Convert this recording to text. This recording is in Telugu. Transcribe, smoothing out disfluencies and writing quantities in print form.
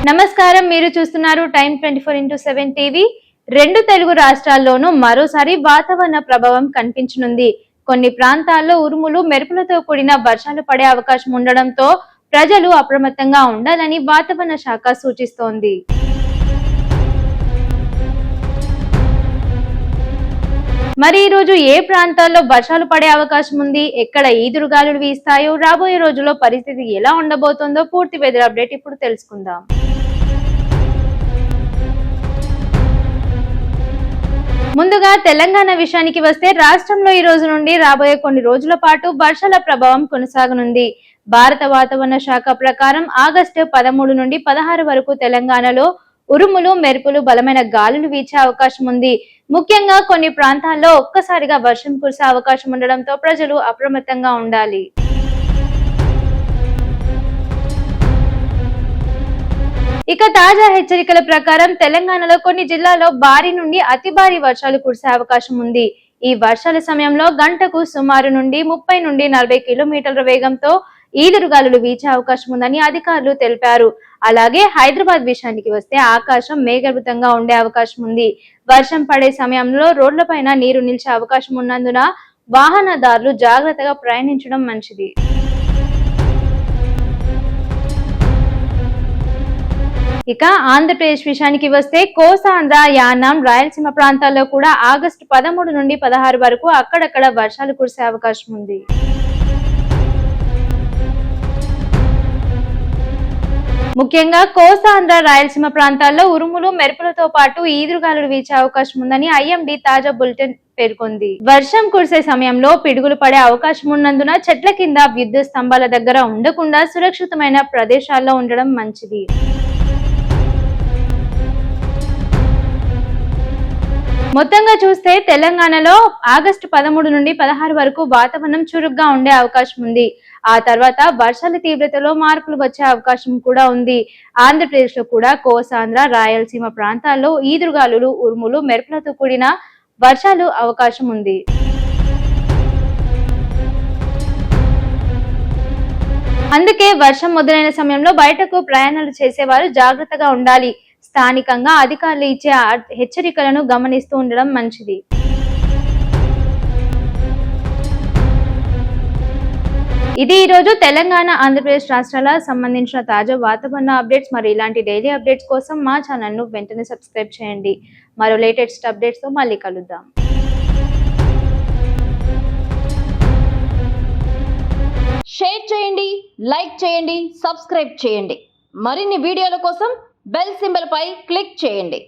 నమస్కారం, మీరు చూస్తున్నారు టైమ్ 24x7 టీవీ. రెండు తెలుగు రాష్ట్రాల్లోనూ మరోసారి వాతావరణ ప్రభావం కనిపించనుంది. కొన్ని ప్రాంతాల్లో ఉరుములు, మెరుపులతో కూడిన వర్షాలు పడే అవకాశం ఉండడంతో ప్రజలు అప్రమత్తంగా ఉండాలని వాతావరణ శాఖ సూచిస్తోంది. మరి ఈ రోజు ఏ ప్రాంతాల్లో వర్షాలు పడే అవకాశం ఉంది, ఎక్కడ ఈదురుగాలులు వీస్తాయో, రాబోయే రోజుల్లో పరిస్థితి ఎలా ఉండబోతోందో పూర్తి వెదర్ అప్డేట్ ఇప్పుడు తెలుసుకుందాం. ముందుగా తెలంగాణ విషయానికి వస్తే రాష్ట్రంలో ఈ రోజు నుండి రాబోయే కొన్ని రోజుల పాటు వర్షాల ప్రభావం కొనసాగనుంది. భారత వాతావరణ శాఖ ప్రకారం ఆగస్టు 13 నుండి 16 వరకు తెలంగాణలో ఉరుములు, మెరుపులు, బలమైన గాలులు వీచే అవకాశం ఉంది. ముఖ్యంగా కొన్ని ప్రాంతాల్లో ఒక్కసారిగా వర్షం కురిసే అవకాశం ఉండడంతో ప్రజలు అప్రమత్తంగా ఉండాలి. ఇక తాజా హెచ్చరికల ప్రకారం తెలంగాణలో కొన్ని జిల్లాల్లో భారీ నుండి అతి భారీ వర్షాలు కురిసే అవకాశం ఉంది. ఈ వర్షాల సమయంలో గంటకు సుమారు నుండి 30 నుండి 40 కిలోమీటర్ల వేగంతో ఈదురుగాలులు వీచే అవకాశం ఉందని అధికారులు తెలిపారు. అలాగే హైదరాబాద్ విషయానికి వస్తే ఆకాశం మేఘావృతంగా ఉండే అవకాశం ఉంది. వర్షం పడే సమయంలో రోడ్లపైన నీరు నిలిచే అవకాశం ఉన్నందున వాహనదారులు జాగ్రత్తగా ప్రయాణించడం మంచిది. ఇక ఆంధ్రప్రదేశ్ విషయానికి వస్తే కోస్తాంధ్ర, యానాం, రాయలసీమ ప్రాంతాల్లో కూడా ఆగస్టు 13 నుండి 16 వరకు అక్కడక్కడ వర్షాలు కురిసే అవకాశం ఉంది. ముఖ్యంగా కోస్తాంధ్ర, రాయలసీమ ప్రాంతాల్లో ఉరుములు, మెరుపులతో పాటు ఈదురుగాలులు వీచే అవకాశం ఉందని ఐఎండీ తాజా బులెటిన్ పేర్కొంది. వర్షం కురిసే సమయంలో పిడుగులు పడే అవకాశం ఉన్నందున చెట్ల కింద, విద్యుత్ స్తంభాల దగ్గర ఉండకుండా సురక్షితమైన ప్రదేశాల్లో ఉండడం మంచిది. మొత్తంగా చూస్తే తెలంగాణలో ఆగస్టు 13 నుండి 16 వరకు వాతావరణం చురుగ్గా ఉండే అవకాశం ఉంది. ఆ తర్వాత వర్షాల తీవ్రతలో మార్పులు వచ్చే అవకాశం కూడా ఉంది. ఆంధ్రప్రదేశ్ లో కూడా కోస్తాంధ్ర, రాయలసీమ ప్రాంతాల్లో ఈదురుగాలులు, ఉరుములు, మెరుపులతో కూడిన వర్షాలు అవకాశం ఉంది. అందుకే వర్షం మొదలైన సమయంలో బయటకు ప్రయాణాలు చేసేవారు జాగ్రత్తగా ఉండాలి. స్థానికంగా అధికారులు ఇచ్చే హెచ్చరికలను గమనిస్తూ ఉండడం మంచిది. ఇది ఈ రోజు తెలంగాణ, ఆంధ్రప్రదేశ్ రాష్ట్రాల సంబంధించిన తాజా వాతావరణ అప్డేట్స్. మరి ఇలాంటి డైలీ అప్డేట్స్ కోసం మా ఛానల్ ను వెంటనే సబ్స్క్రైబ్ చేయండి. మరో లేటెస్ట్ అప్డేట్స్ తో మళ్ళీ కలుద్దాం. షేర్ చేయండి, లైక్ చేయండి, సబ్స్క్రైబ్ చేయండి. మరిన్ని వీడియోల కోసం బెల్ సింబల్ పై క్లిక్ చేయండి.